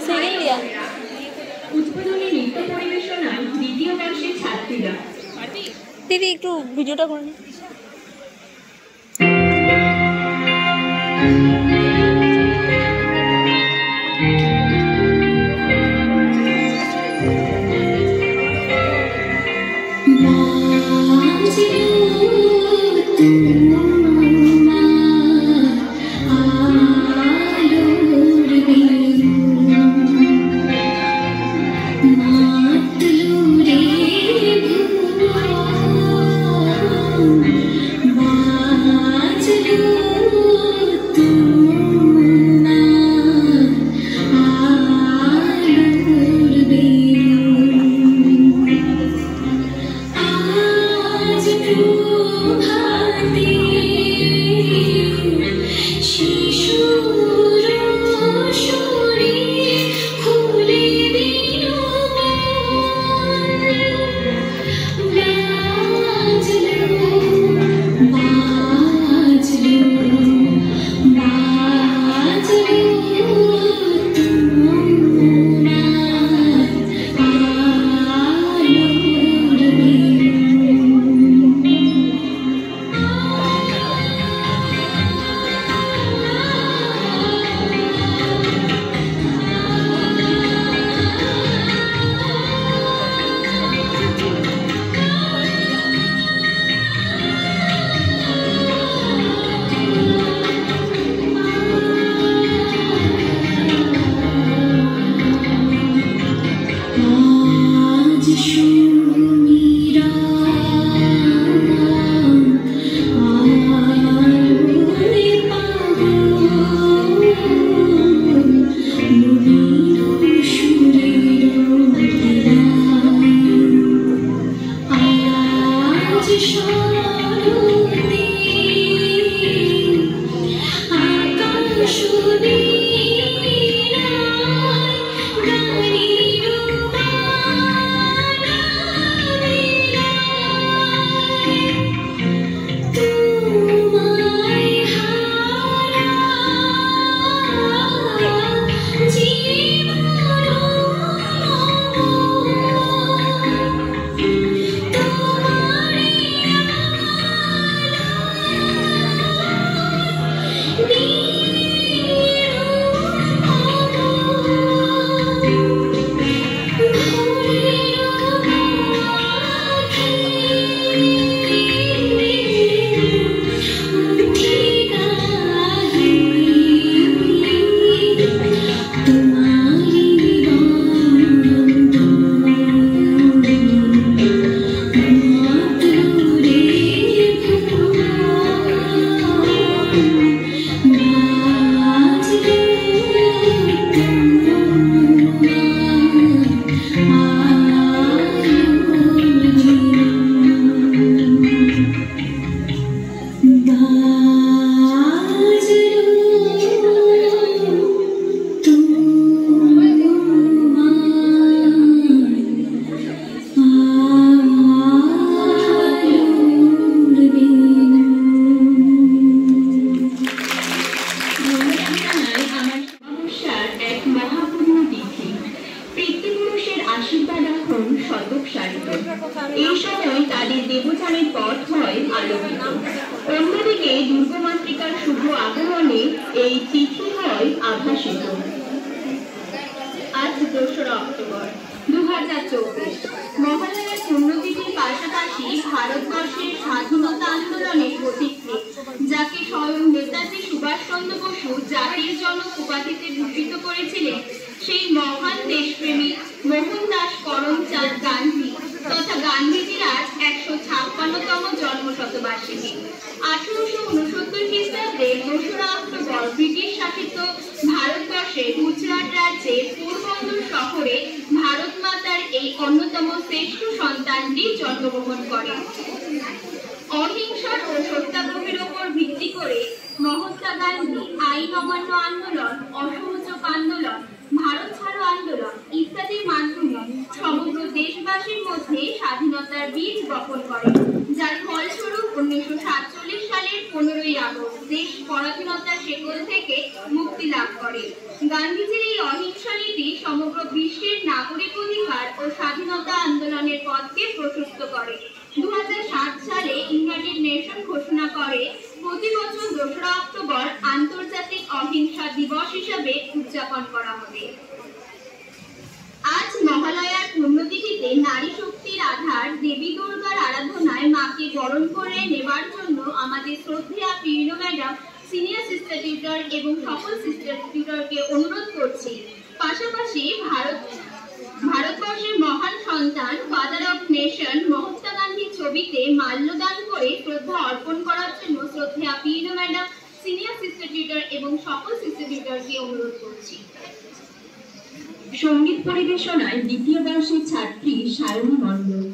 Second year উদ্বোধনী নৃত্য পরিবেশনায় দ্বিতীয় বর্ষের ছাত্রীরা। দিদি একটু ভিডিওটা করে নিন। অন্যদিকে দুর্গমাতৃকার শুভ আগমনে এই তিথি হয় আভাসিত। আজ 2রা অক্টোবর 2024, মহালয়ার পুণ্যতিথির পাশাপাশি ভারতবর্ষের স্বাধীনতা আন্দোলনের প্রতীকী, যাকে স্বয়ং নেতাজি সুভাষচন্দ্র বসু জাতির জনক উপাধিতে ভূষিত করেছিলেন, সেই মহান দেশপ্রেমী মোহনদাস করমচাঁদ গান্ধী তথা গান্ধীজির আজ 156তম জন্মশতবার্ষিকী। 1869 খ্রিস্টাব্দে 2রা অক্টোবর ব্রিটিশ শাসিত ভারতবর্ষের গুজরাট রাজ্যের পোরবন্দর শহরে ভারত মাতার এই অন্যতম শ্রেষ্ঠ সন্তানটি জন্মগ্রহণ করেন। অহিংসার ও সত্যাগ্রহের উপর ভিত্তি করে মহাত্মা গান্ধী আইন অমান্য আন্দোলন, অসহযোগ আন্দোলন, ভারত ছাড়ো আন্দোলন ইত্যাদির মাধ্যমে সমগ্র দেশবাসীর মধ্যে স্বাধীনতার বীজ বপন করেন, যার ফলস্বরূপ 1947 সালের 15ই আগস্ট দেশ পরাধীনতার শেকল থেকে মুক্তি লাভ করে। গান্ধীজির এই অহিংসা নীতি সমগ্র বিশ্বের নাগরিক অধিকার ও স্বাধীনতা আন্দোলনের পথকে প্রশস্ত করে। 2007 সালে ইউনাইটেড নেশন ঘোষণা করে প্রতি বছর 2রা অক্টোবর আন্তর্জাতিক অহিংসা দিবস হিসেবে উদযাপন করা হবে। আজ মহালয়ার পুণ্যতিথিতে নারী শক্তির আধার দেবী দুর্গার আরাধনায় মাকে বরণ করে নেবার জন্য আমাদের শ্রদ্ধেয়া পিরিনো ম্যাডাম, সিনিয়র সিস্টার টিউটর এবং সকল সিস্টার টিউটরকে অনুরোধ করছি। পাশাপাশি ভারতবর্ষের মহান সন্তান ফাদার অফ নেশন মহাত্মা গান্ধীর ছবিতে মাল্যদান করে শ্রদ্ধা অর্পণ করার জন্য শ্রদ্ধেয়া পিরিনো ম্যাডাম, সিনিয়র সিস্টার টিউটর এবং সকল সিস্টার টিউটরকে অনুরোধ করছি। সঙ্গীত পরিবেশনায় দ্বিতীয় বর্ষের ছাত্রী সায়নী মণ্ডল।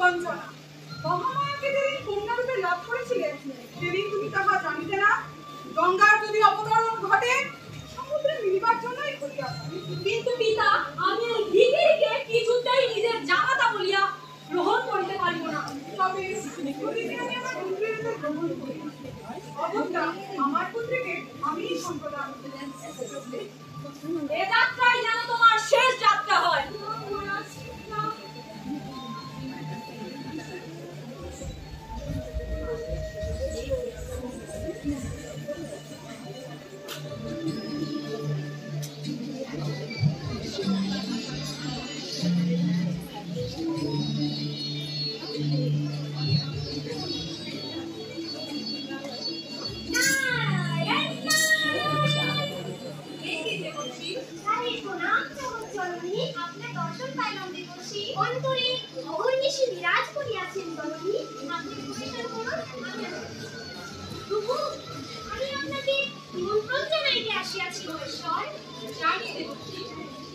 বঞ্চনা। মহামায়াকে যেদিন কন্যারূপে লাভ করেছিলেন, সেদিন তুমি তাহা জানিতে না? গঙ্গার যদি অবতরণ ঘটে, সমুদ্রে মিলিবার জন্যই ঘটিয়াছে। কিন্তু পিতা, আমি ওই ভিখিরিকে কিছুতেই নিজের জামাতা বলিয়া গ্রহণ করিতে পারিব না। তবে যদি আমি আমার পুত্রীকে গ্রহণ করি, অবশ্যই আমার পুত্রীকে আমিই সম্প্রদান করিব। এ যাত্রায় যেন তোমার শেষ যাত্রা হয়।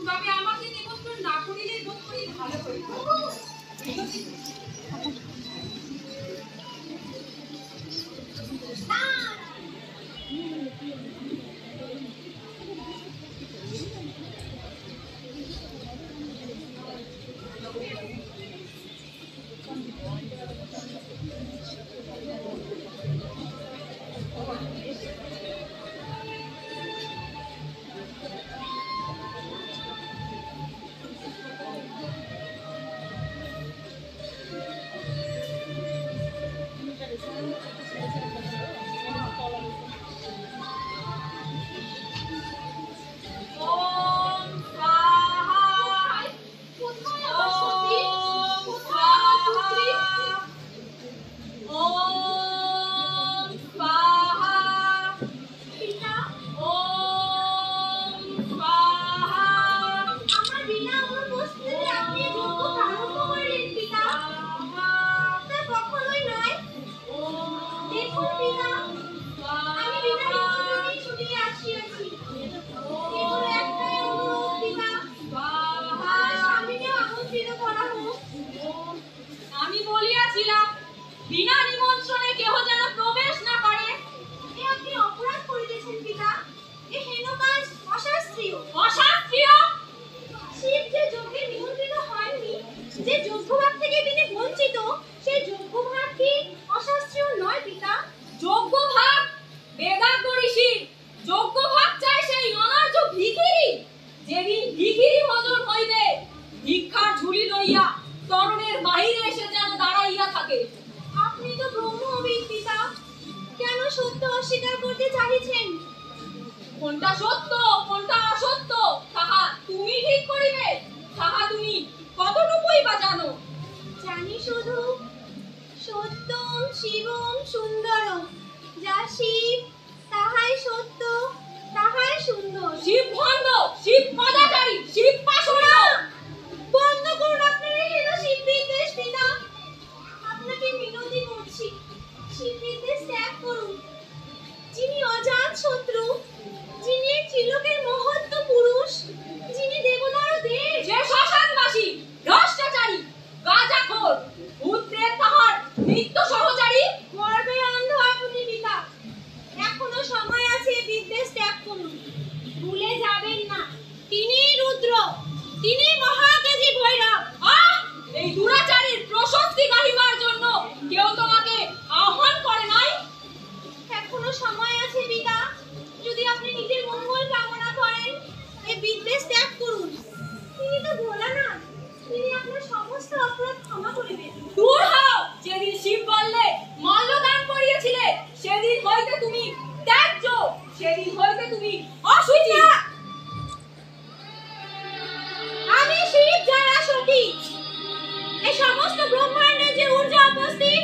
তবে আমাকে নিমন্ত্রণ না করিলে বোধ করি ভালো হইত। আমি বলিয়াছিলাম বিনা নিমন্ত্রণে কেহ যেন প্রবেশ না করে। এ আপনি অপরাধ করিতেছেন পিতা। এ হেন কাজ অশাস্ত্রীয়। অশাস্ত্রীয়? শিব যে যজ্ঞে নিমন্ত্রিত হয়নি, যে যজ্ঞভাগ থেকে তিনি বঞ্চিত, সেই যজ্ঞভাগ কি অশাস্ত্রীয় নয় পিতা? যজ্ঞভাগ বেদান্ত ঋষি যজ্ঞভাগ চায় সেই অনার্য ভিখিরি। যেদিন ভিখিরি ভোজন হইবে, ভিক্ষার ঝুলি লইয়া তরণের বাহিরে এসে যেন দাঁড়াইয়া থাকে। আপনি তো ব্রহ্মবিদ পিতা, কেন সত্য অস্বীকার করতে চাইছেন? কোনটা সত্য কোনটা অসত্য তাহা তুমি ঠিক করিবে। তাহা তুমি কতটুকুই বা জানো? জানি শুধু সত্যম শিবম সুন্দরম। যা শিব তাহাই সত্য, তাহাই সুন্দর। শিব ভণ্ড, শিব পদাচারী, শিব পাশুড়া। বন্ধ করুন আপনার এই হেন শিব বিদ্বেষ পিতা। আপনাকে মিনতি করছি, শিব বিদ্বেষ ত্যাগ করুন। যিনি অজাত শত্রু, যিনি ত্রিলোকের মহত্ব পুরুষ, যিনি দেবতার দেব, যে শ্মশানবাসী, ভ্রষ্টাচারী, গাঁজাখোর, ভূতপ্রেত তাহার নিত্য সহচারী, গর্বে অন্ধ আপনি পিতা। এখনো সময় আছে, বিদ্বেষ ত্যাগ করুন। ভুলে যাবেন না, তিনি রুদ্র, তিনি মহাতেজী ভৈরব। এই দুরাচারীর প্রশস্তি গাহিবার জন্য কেউ তোমাকে আহ্বান করে নাই। এখনো সময় আছে পিতা, যদি আপনি নিজের মঙ্গল কামনা করেন, এই বিদ্বেষ ত্যাগ করুন। তিনি তো ভোলানাথ, তিনি আপনার সমস্ত অপরাধ ক্ষমা করিবেন। দূর হও। যেদিন শিব বললে মল্লদান করিয়েছিলে, সেদিন হইতে তুমি ত্যায্য, সেদিন হইতে তুমি অশুচি। আমি শিব যারা সতী, এই সমস্ত ব্রহ্মাণ্ডে যে ঊর্জা উপস্থিত,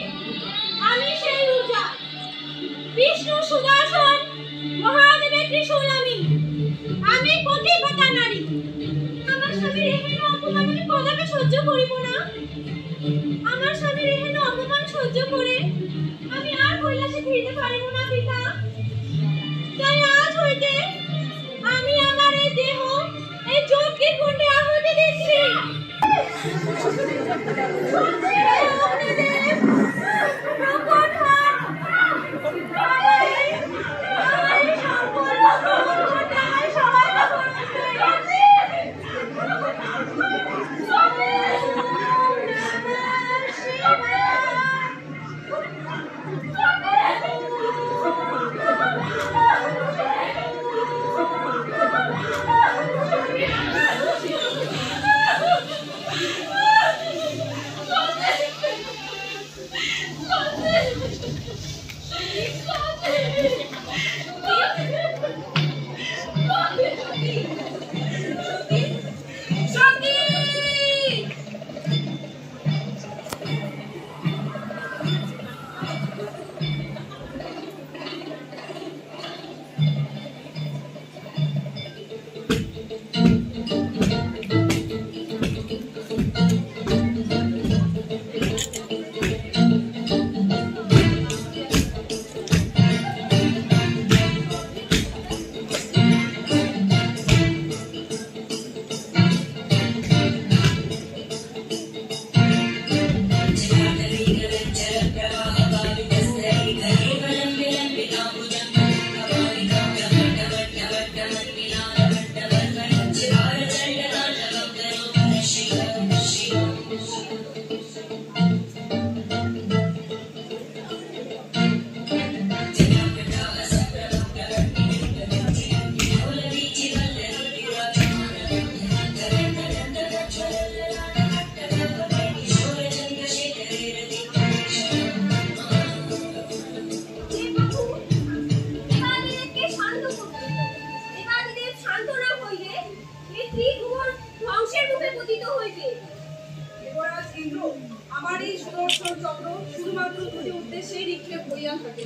আমি সেই ঊর্জা। বিষ্ণু সুদর্শন, মহাদেবের ত্রিশূল আমি পতিব্রতা নারী। আমার স্বামীর এহেন অপমান আমি কদাপি সহ্য করিব না। আমার স্বামীর এহেন অপমান সহ্য করে আমি আর কৈলাসে ফিরতে পারিব না পিতা। তাই আজ হইতে আমি আমার এই দেহ এই যজ্ঞের কুণ্ডে আহুতি দিচ্ছি। ইন্দ্র, আমার এই সুদর্শন চক্র শুধুমাত্র দুটি উদ্দেশ্যেই নিক্ষেপ হইয়া থাকে।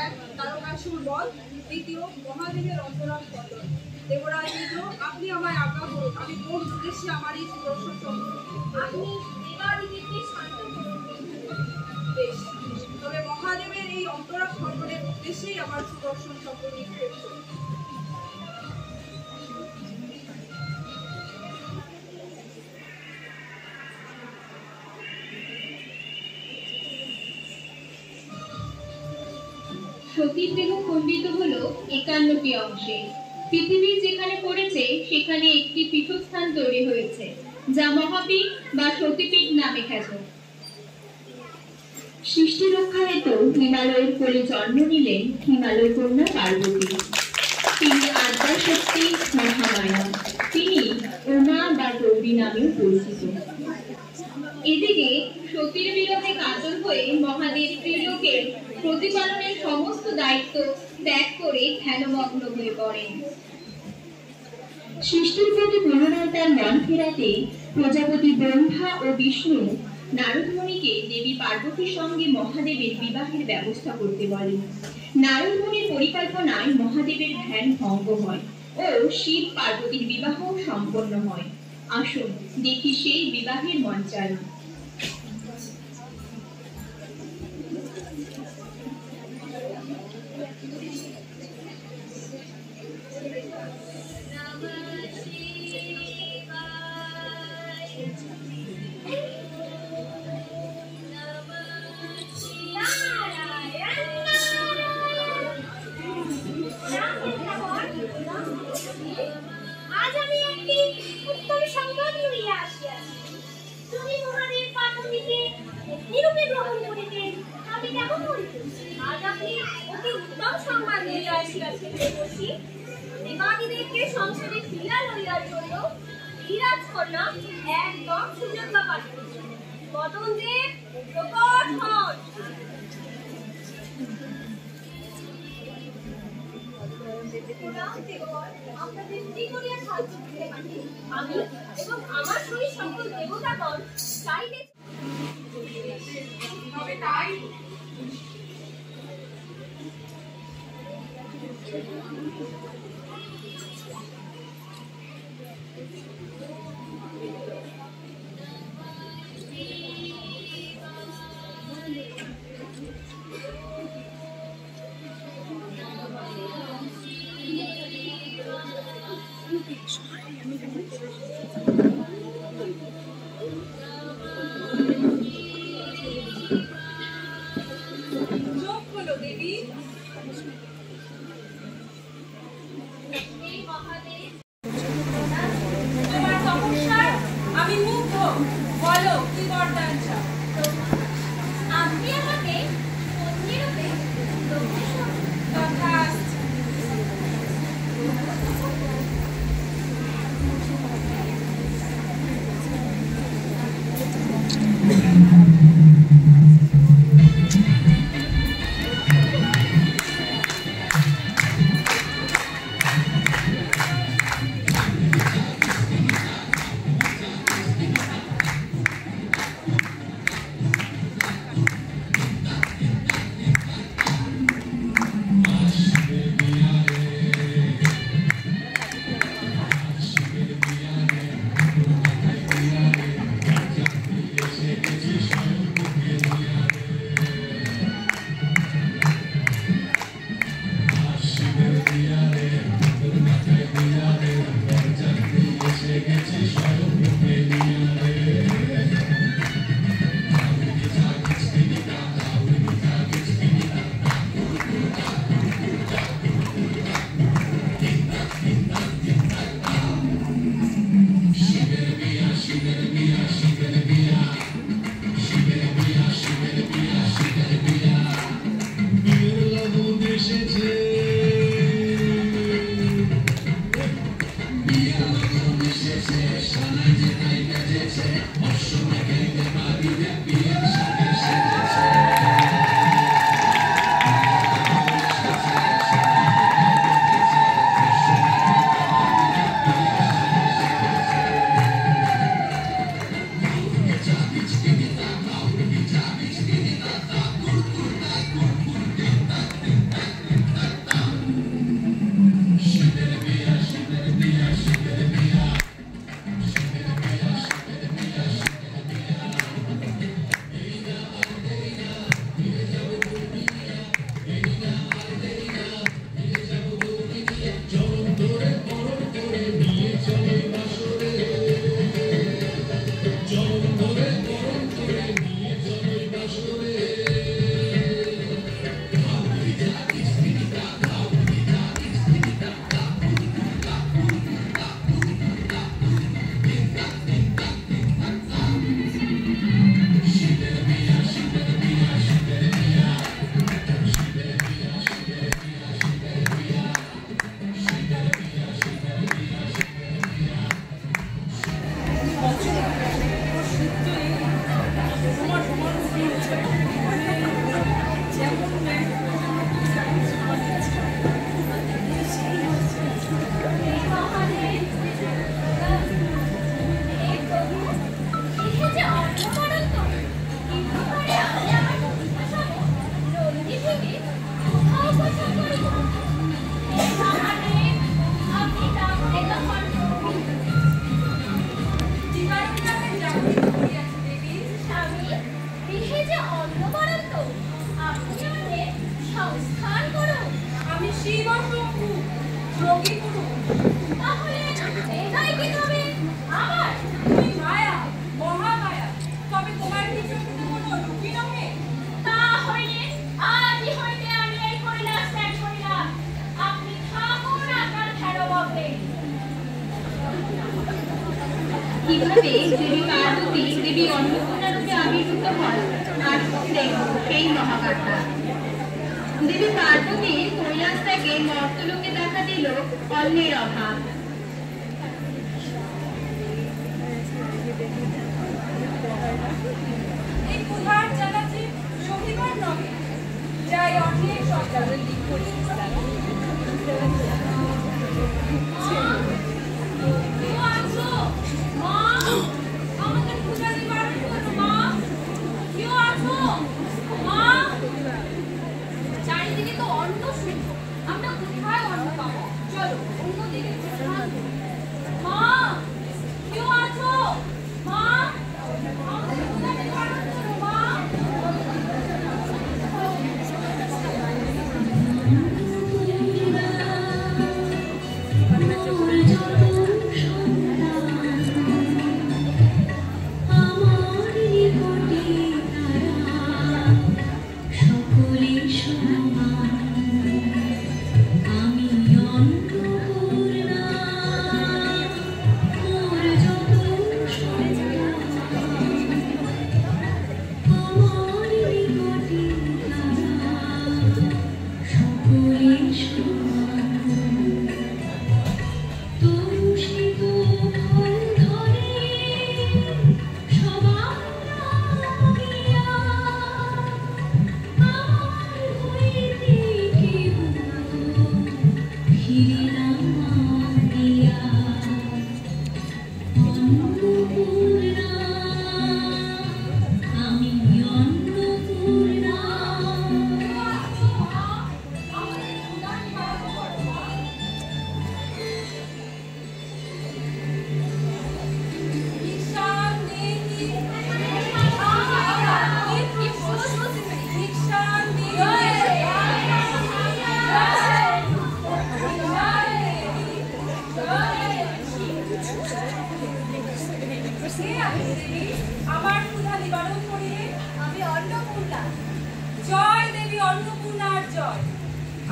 এক, তারকাসুর বধ, দ্বিতীয় মহাদেবের অন্তরাল পতন। দেবরাজ ইন্দ্র, আপনি আমায় আজ্ঞা করুন, আমি কোন উদ্দেশ্যে আমার এই সুদর্শন চক্র আপনি দেবাদিদেবকে শান্ত করুন। বেশ, তবে মহাদেবের এই অন্তরাল খণ্ডনের উদ্দেশ্যেই আমার সুদর্শন চক্র নিক্ষেপ করুন। সতীর দেহ খণ্ডিত হলো 51টি অংশে। পৃথিবী যেখানে পড়েছে সেখানে একটি পীঠস্থান তৈরি হয়েছে, যা মহাপীঠ বা সতীপীঠ নামে খ্যাত। সৃষ্টি রক্ষা হেতু হিমালয়ের কোলে জন্ম নিলেন হিমালয় কন্যা পার্বতী। তিনি আদ্যা শক্তি মহামায়া। তিনি উমা বা গৌরী নামেও পরিচিত। এদিকে সতীর বিরহে কাতর হয়ে মহাদেব ত্রিলোকের প্রতিপালনের সমস্ত দায়িত্ব ত্যাগ করে ধ্যানমগ্ন হয়ে পড়েন। সৃষ্টির প্রতি পুনরায় তার মন ফেরাতে প্রজাপতি ব্রহ্মা ও বিষ্ণু নারদমুনিকে দেবী পার্বতীর সঙ্গে মহাদেবের বিবাহের ব্যবস্থা করতে বলেন। নারদমুনির পরিকল্পনায় মহাদেবের ধ্যান ভঙ্গ হয় ও শিব পার্বতীর বিবাহ সম্পন্ন হয়। আসুন দেখি সেই বিবাহের মঞ্চায়ন। আজ আমি একটি উত্তম সংবাদ লইয়া আসিয়াছি। তুমি মহাদেব পার্বতীকে নিরূপে গ্রহণ করিতে আমি কেমন করিতে? আজ আপনি অতি উত্তম সংবাদ লইয়া আসিয়াছেন দেবর্ষি। দেবাদিদেবকে সংসারে ফিরিয়া লইয়ার জন্য ধীরাজ কন্যা একদম সুযোগ্য পাঠিয়েছে। মদনদেব প্রকট হন। আপনাদের কি করিয়া সাহায্য করতে পারি? আমি এবং আমার সহিত সকল দেবতাগণ চাইতে তবে তাই গৃহে যে অন্ন বরাদ্দ, আপনি আমাদের সংস্থান করুন। আমি শিব শম্ভু যোগী গুরু। তাহলে এটাই কি তবে আমার? তুমি মায়া, মহামায়া, তবে তোমার কি চোখে কোনো রূপী নহে? তা হইলে আজই হইতে আমি এই কৈলাস ত্যাগ করিলাম। আপনি থাকুন আপনার ভেড়বকে। কিভাবে দেবী পার্বতী দেবী অন্নপূর্ণা রূপে আবির্ভূত হয় আজ দেখব সেই মহাগাথা। দেবী পার্বতীর কৈলাস থেকে মর্তলোকে দেখা দিল অন্নের অভাব। এই ক্ষুধার জ্বালাতে সহিবার নহে, যাই অন্যের সন্তানের দিক করি। কেউ আছো? মা, আমাদের পূজা দিবার জন্য মা, কেউ আছো? মা, চারিদিকে তো অন্ন শূন্য, আমরা কোথায় অন্ন পাবো? চলো অন্যদিকে প্রস্থান করি। মা, কেউ আছো? মা, আমাদের পূজা দিবার জন্য মা। আমার ক্ষুধা নিবারণ করিলে আমি অন্নপূর্ণা। জয় দেবী অন্নপূর্ণার জয়।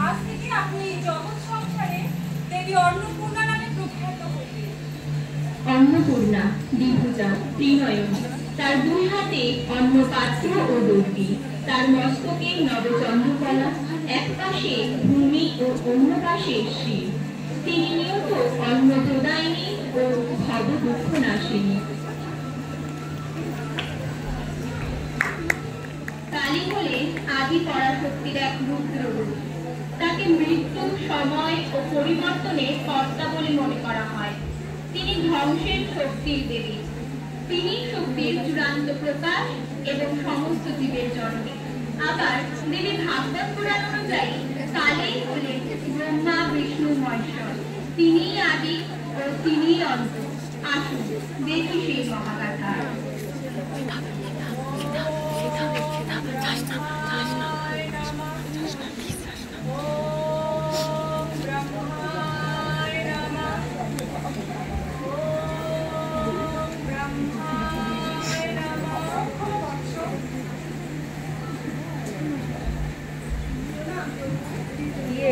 আজ থেকে আপনি জগৎ সংসারে দেবী অন্নপূর্ণা নামে প্রখ্যাত হইবেন। অন্নপূর্ণা দ্বিভুজা ত্রিনয়ন, তার দুই হাতে অন্ন পাত্র ও দর্পি, তার মস্তকে নবচন্দ্রকলা, এক পাশে ভূমি ও অন্য পাশে শ্রী। তিনি নিয়ত অন্ন প্রদায়িনী ও ভব দুঃখ নাশিনী। কালী হলেন আদি পরাশক্তির এক রুদ্র রূপ। তাকে মৃত্যু, সময় ও পরিবর্তনের কর্তা বলে মনে করা হয়। তিনি ধ্বংসের শক্তির দেবী। তিনি শক্তির চূড়ান্ত প্রকাশ এবং সমস্ত জীবের জননী। আবার দেবী ভাগবত পুরাণ অনুযায়ী কালেই হলেন ব্রহ্মা বিষ্ণু মহেশ্বর। তিনিই আদি ও তিনিই অন্ত। আসুন দেখি সেই মহাগাথা।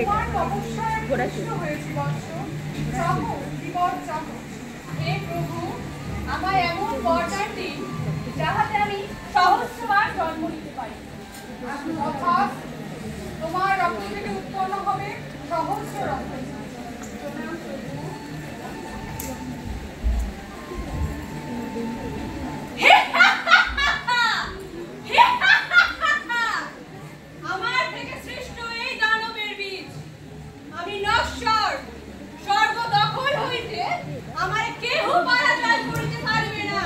তোমার তপস্যায় কৃষ্ণ হয়েছি বৎস, চাহো বিপদ চাহো। হে প্রভু, আমায় এমন বরদান দিন যাহাতে আমি সহস্রবার জন্ম নিতে পারি। অর্থাৎ তোমার রক্ত থেকে উৎপন্ন হবে সহস্র রক্ত। আমার থেকে সৃষ্ট এই দানবের বীজ, আমি নশ্বর, স্বর্গ দখল হইতে আমার কেহ পারাচার করিতে পারবে না।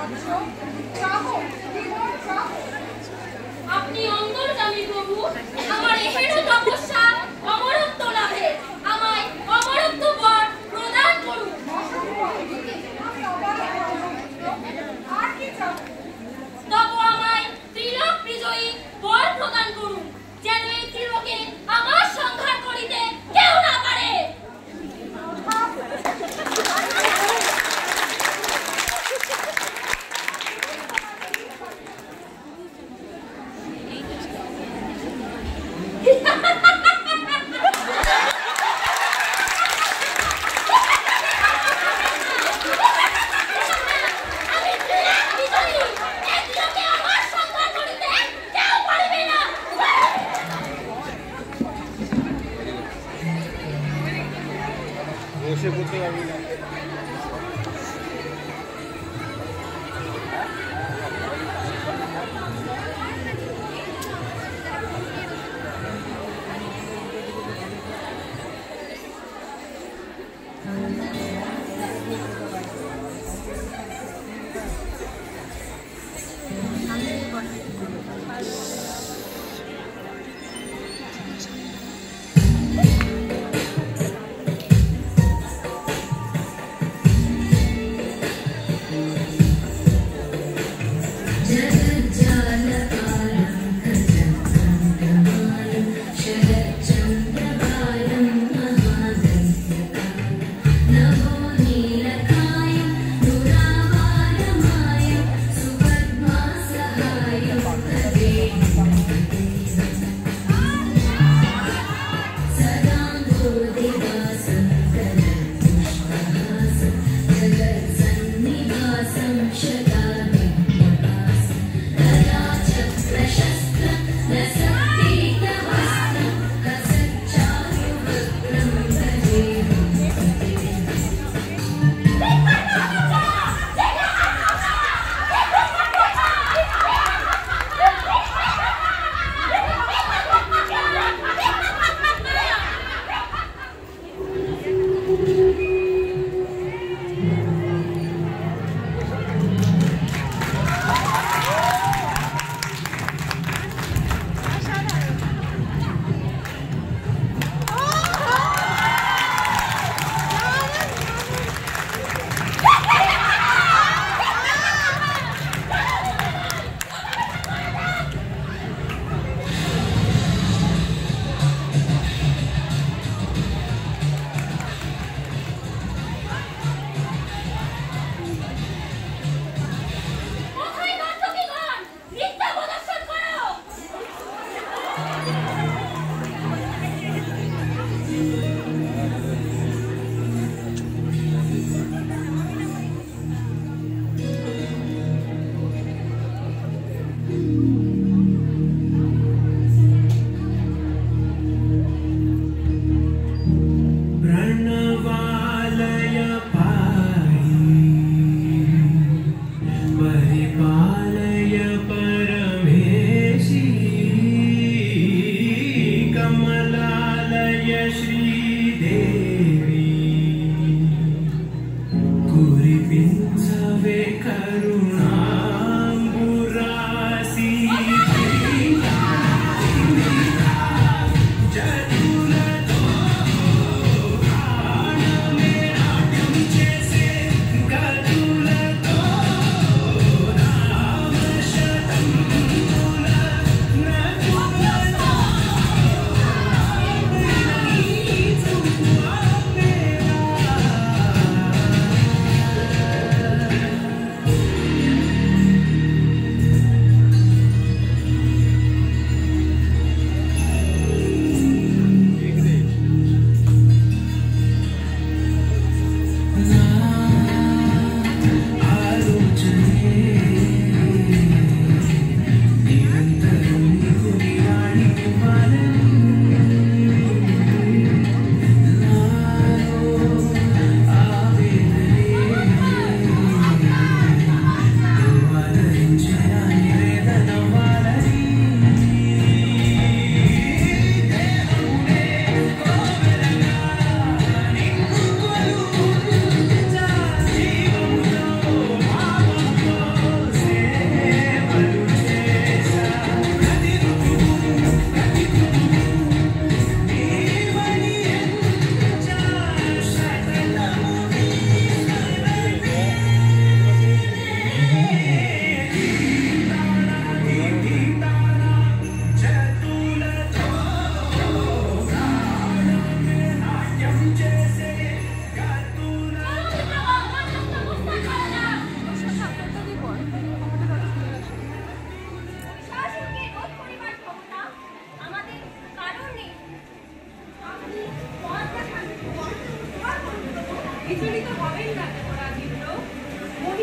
বৎস, চাহো, হৃদয় চাহো। আপনি অন্তর্যামী প্রভু, আমার এহেন তপস্যা অমরত্ব লাভে আমায় অমরত্ব বর প্রদান করুন। আমি অবাক আর কি চাও? তব আমায় ত্রিলোক বিজয়ী বর প্রদান করুন, যেন এই ত্রিলোকে আমার সংহার করিতে কেউ না পারে। বসে পড়তে পারবি না।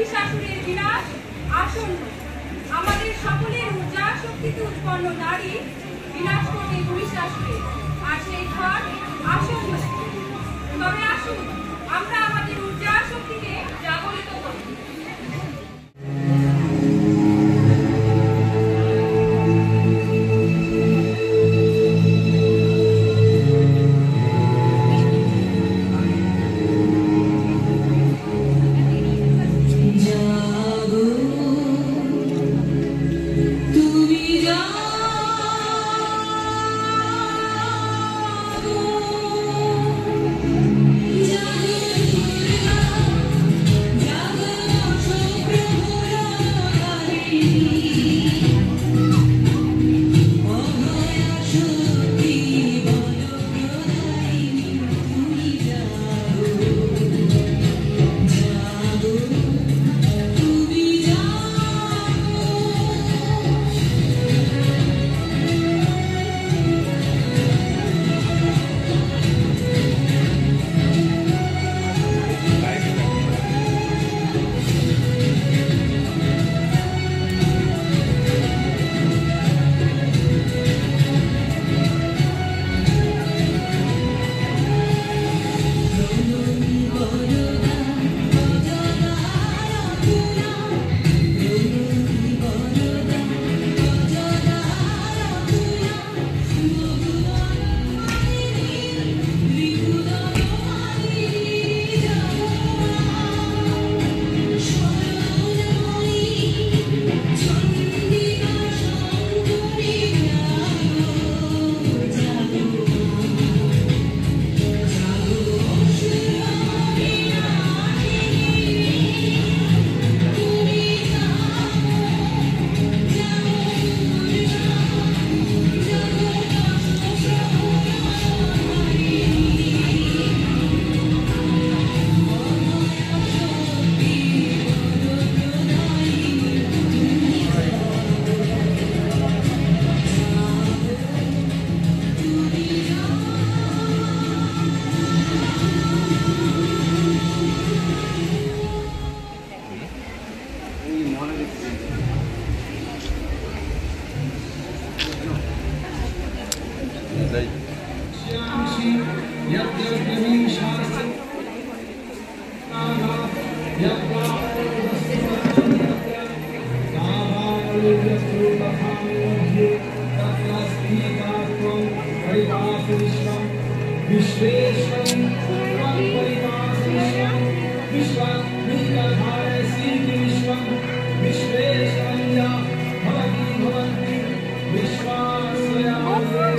মহিষাসুরের বিনাশ আসন্ন। আমাদের সকলের ঊর্জা শক্তিতে উৎপন্ন নারী বিনাশ করবে মহিষাসুরের, আর সেই ঘর আসন্ন। তবে আসুন আমরা আমাদের ঊর্জা শক্তিকে জাগরিত করি।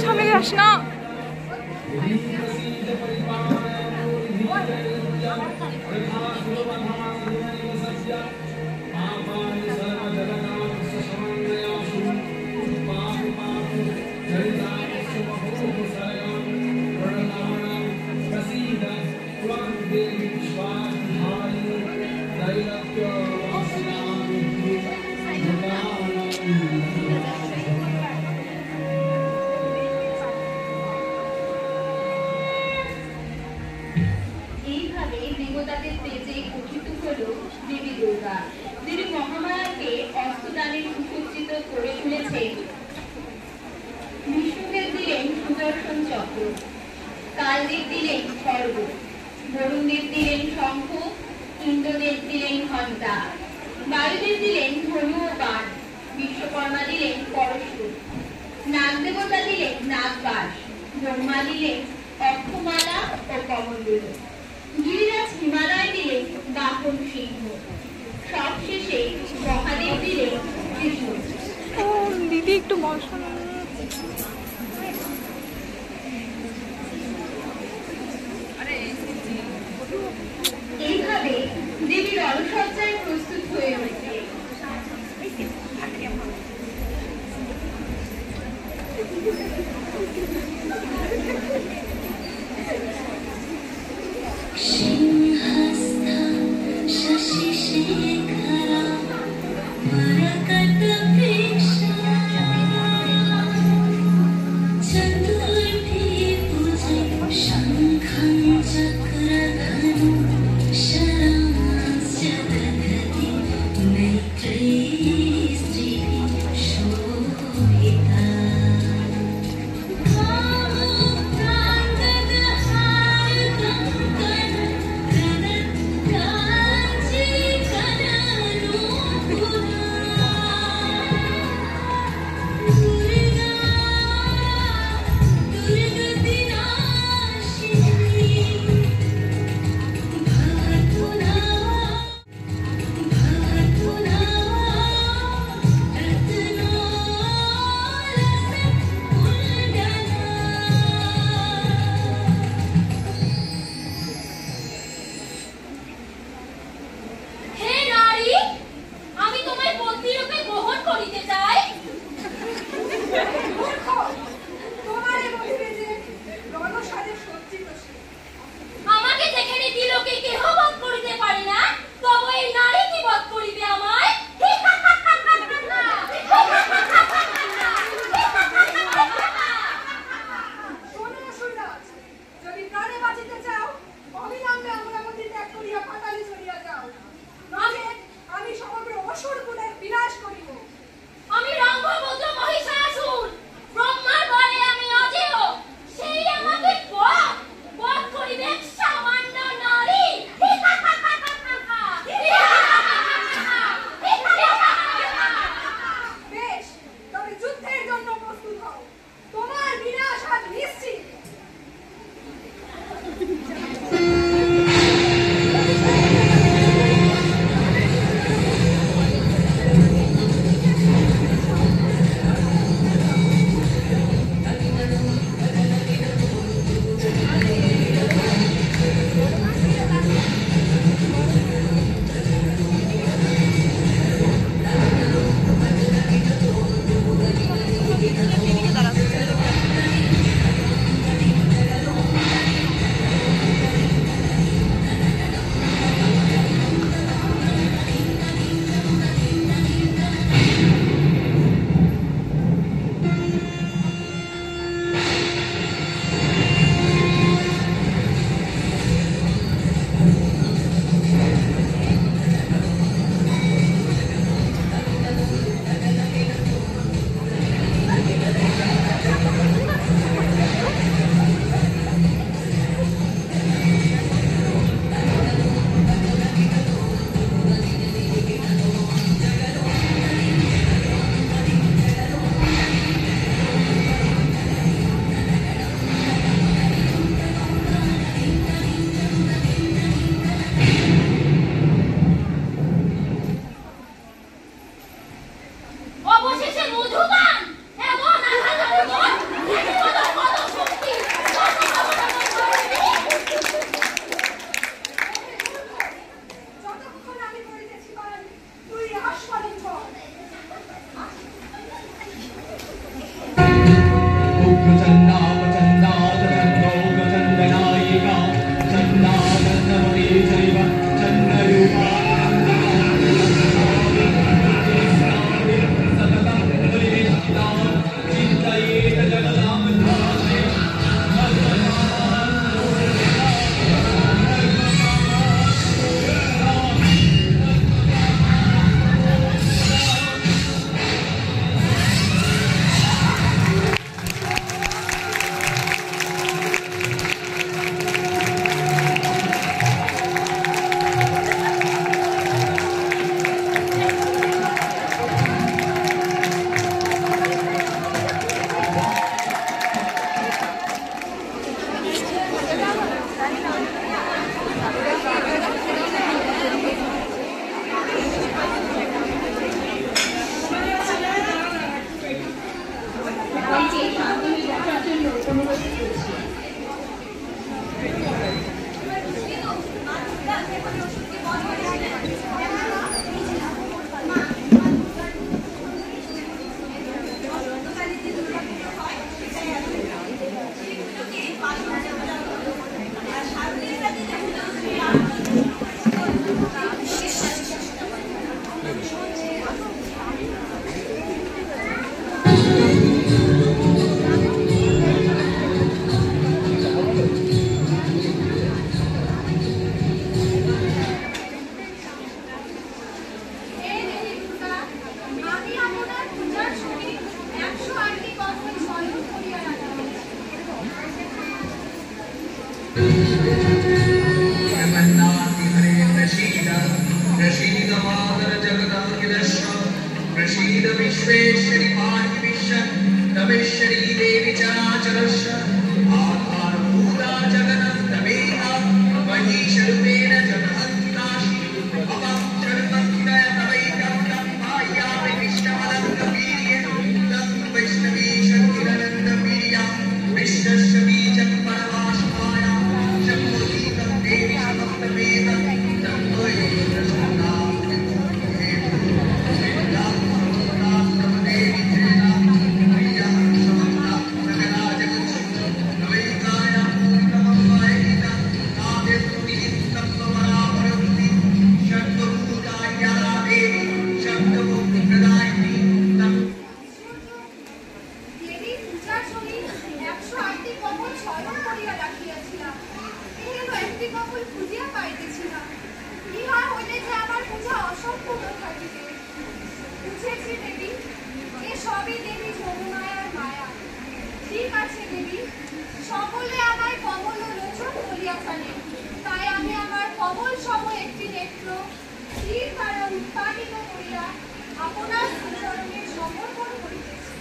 ঝামেলা আস না। এইভাবে দেবতাদের তেজে গঠিত হল দেবী দুর্গা। দেবী মহামায়াকে অস্ত্রদানের সুসজ্জিত করে তুলেছে। বিষ্ণুদেব দিলেন সুদর্শন চক্র, কালদেব দিলেন খড়গ, বরুণদেব দিলেন শঙ্খ, ইন্দ্রদেব দিলেন ঘণ্টা, বায়ুদেব দিলেন ধনু ও বাণ, বিশ্বকর্মা দিলেন পরশু, নাগদেবতা দিলেন নাগবাস, ব্রহ্মা দিলেন অক্ষমালা ও কমণ্ডল, গিরিরাজ হিমালয় দিলেন দাহন সিংহ, সবশেষে মহাদেব দিলেন বিষ্ণু। ও দিদি একটু বসো না। এইভাবে দেবীর অলসজ্জায় প্রস্তুত হয়ে উঠছে। शरं प्रसीद विश्वेश्वरी पाहि विश्व तमेश्वरी देवी चराचरस्य आधारभूता जगन्नतमेव महीशरूपेण जगन्नाशी अवं शरणमक्षय तवैकं तम्भायामि विष्णमनन्दवीर्येण तं वैष्णवी शक्तिरनन्दवीर्यां विश्वस्य बीजं परमाश्मायां शम्भुगीतं देवी समस्तमेतं तं त्वयि प्रसन्नां দেবী পূজার সময় 108টি কমল স্মরণ করিয়া রাখিয়াছিলাম। কিন্তু একটি কমল খুঁজিয়া পাইতেছিলাম। ইহা হইলে যে আমার পূজা অসম্পূর্ণ থাকিবে। বুঝেছি দেবী, এ সবই দেবী যোগমায়ার মায়া। ঠিক আছে দেবী, সকলে আমায় কমল লোচন বলিয়া ফেলে, তাই আমি আমার কমল সম একটি নেত্র স্থির দ্বারা উৎপাদিত করিয়া আপনার শ্রীচরণে সমর্পণ করিতেছি।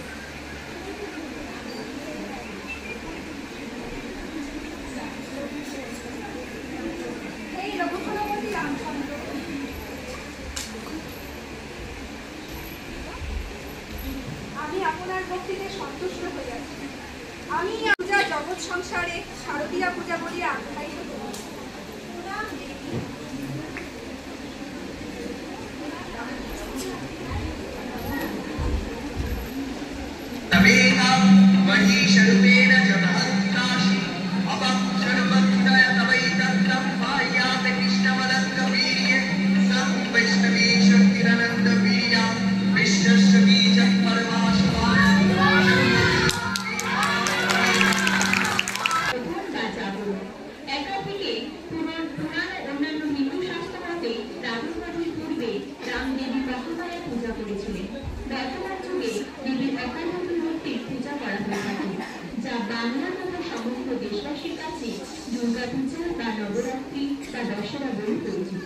এই রঘুকুলবতী রামচন্দ্র, আমি আপনার ভক্তিতে সন্তুষ্ট হইয়াছি। আমি পূজা জগৎ সংসারে শারদীয়া পূজা বলিয়া আখ্যায়িত করি। প্রণাম দেবী। तमेव महीशरूपेण जगन्नाशी अवं शरणमक्षय तवैकं तम्भायामि विष्णमनन्दवीर्येण तं वैष्णवी शक्तिरनन्दवीर्यां विश्वस्य बीजं परमाश्मायां প্রধান বা জাগরণ। একাধিকে পুরাণ ও অন্যান্য হিন্দু শাস্ত্র মতে রাবণবধের পূর্বে রাম দেবী মহামায়া পূজা করেছিলেন। বর্তমান যুগে দেবীর অকালমূর্তি মূর্তির পূজা করা হয়ে থাকে, যা বাংলা তথা সমগ্র দেশবাসীর কাছে দুর্গা পূজা বা নবরাত্রি বা দশেরা বলে পরিচিত।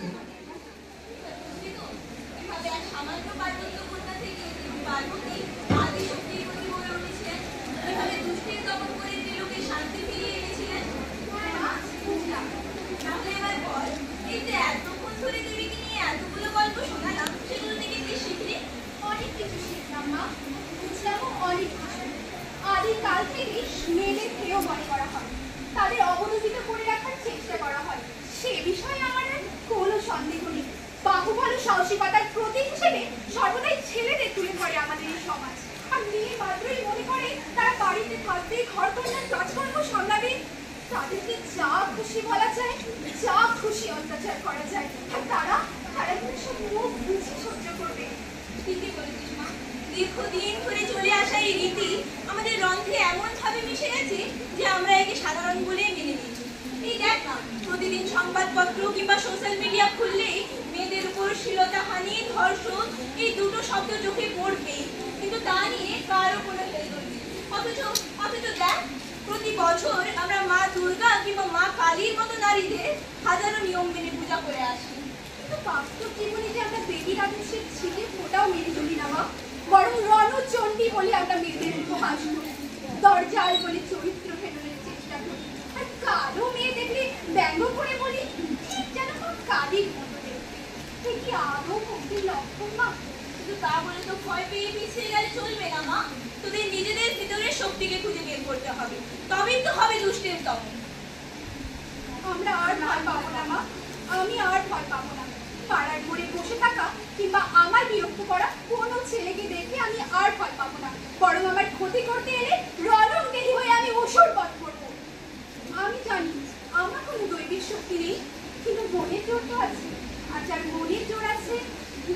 এভাবে এক সামান্য পার্বত্য কন্যা থেকে দেবী পার্বতী আদি শক্তির প্রতি হয়ে উঠেছিলেন। এভাবে দুষ্টের দমন করে ত্রিলোকে শান্তি ফিরিয়ে এনেছিলেন। বুঝলাম। তাহলে এবার বল, এই যে এতক্ষণ ধরে দেবীকে নিয়ে এতগুলো গল্প শোনালাম, সেগুলো থেকে কি শিখলি? অনেক কিছু শিখলাম মা, বুঝলাম অনেক কিছু। আদিকাল থেকে মেয়েদের প্রিয় মনে করা হয়, তাদের অবনতিত করে রাখার চেষ্টা করা হয়, সে বিষয়ে আমার আর কোনো সন্দেহ নেই। বাহুবল সাহসিকতার প্রতীক হিসেবে সর্বদাই ছেলেদের তুলে ধরে আমাদের এই সমাজ। আর মেয়ে মাত্রই মনে করে তারা বাড়িতে থাকবে, ঘর কন্যার কাজকর্ম সামলাবে, তাদেরকে যা খুশি বলা যায়, যা খুশি অত্যাচার করা যায়, আর তারা কিন্তু সব মুখ বুঝে সহ্য করবে। ঠিকই বলেছিস মা। দীর্ঘদিন ধরে চলে আসা এই রীতি আমাদের রন্ধ্রে এমন ভাবে মিশে গেছে যে আমরা একে সাধারণ বলেই মেনে নিয়েছি। এই দেখ না, প্রতিদিন সংবাদপত্র কিংবা সোশ্যাল মিডিয়া খুললেই মেয়েদের উপর শ্লীলতাহানি, ধর্ষণ এই দুটো শব্দ চোখে পড়বেই, কিন্তু তা নিয়ে কারো কোনো হেলদোল নেই। অথচ দেখ, প্রতি বছর আমরা মা দুর্গা কিংবা মা কালীর মতো নারীদের হাজারো নিয়ম মেনে পূজা করে আসি। কিন্তু বাস্তব জীবনে যে আমরা দেবীর আদেশের ছিটে ফোটাও মেনে চলি না মা, বরং রণচণ্ডী বলে আমরা মেয়েদের উপহাস করি, দরজাল বলে চরিত্র ফেরানোর চেষ্টা করি, আর কারো মেয়ে দেখলে ব্যঙ্গ করে বলি ঠিক যেন কোন কালীর মতো দেখতে। এ কি আরো ভক্তির লক্ষণ মা? কিন্তু তা বলে তো ভয় পেয়ে পিছিয়ে গেলে চলবে না মা। তোদের নিজেদের ভিতরের শক্তিকে খুঁজে বের করতে হবে, তবেই তো হবে দুষ্টের দমন। আমরা আর ভয় পাবো না মা, আমি আর ভয় পাবো না। পাড়ার মোড়ে বসে থাকা কিংবা আমার বিরক্ত করা কোনো ছেলেকে দেখে আমি আর ভয় পাবো না, বরং আমার ক্ষতি করতে এলে রণঙ্গেরি হয়ে আমি অসুর বধ করবো। আমি জানি আমার কোনো দৈবিক শক্তি নেই, কিন্তু মনের জোর তো আছে, আর যার মনের জোর আছে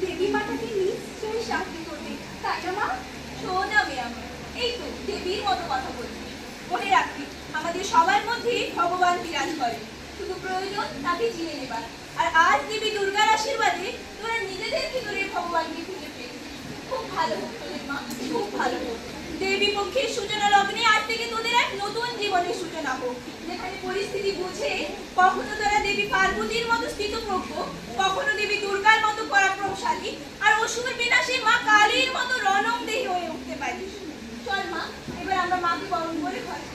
দেবী মাতাকে নিশ্চয়ই সাহায্য করবে, তাই না মা? শোনা মেয়ে আমার, এই তো দেবীর মতো কথা বলছিস। মনে রাখবি, আমাদের সবার মধ্যেই ভগবান বিরাজ করে, শুধু প্রয়োজন তাকে চিনে নেবার। আর আজ দেবী দুর্গার আশীর্বাদে তোরা নিজেদের ভিতরে ভগবানকে খুঁজে পেয়েছিস। খুব ভালো হোক তোদের মা, খুব ভালো হোক। দেবী পক্ষের সূচনা লগ্নে আজ থেকে তোদের এক নতুন জীবনের সূচনা হোক, যেখানে পরিস্থিতি বুঝে কখনো তোরা দেবী পার্বতীর মতো স্থিতপ্রজ্ঞ, কখনো দেবী দুর্গার মতো পরাক্রমশালী, আর অসুর বিনাশী মা কালীর মতো রণংদেহী হয়ে উঠতে পারিস। চল মা, এবার আমরা মাকে বরণ করে ঘরে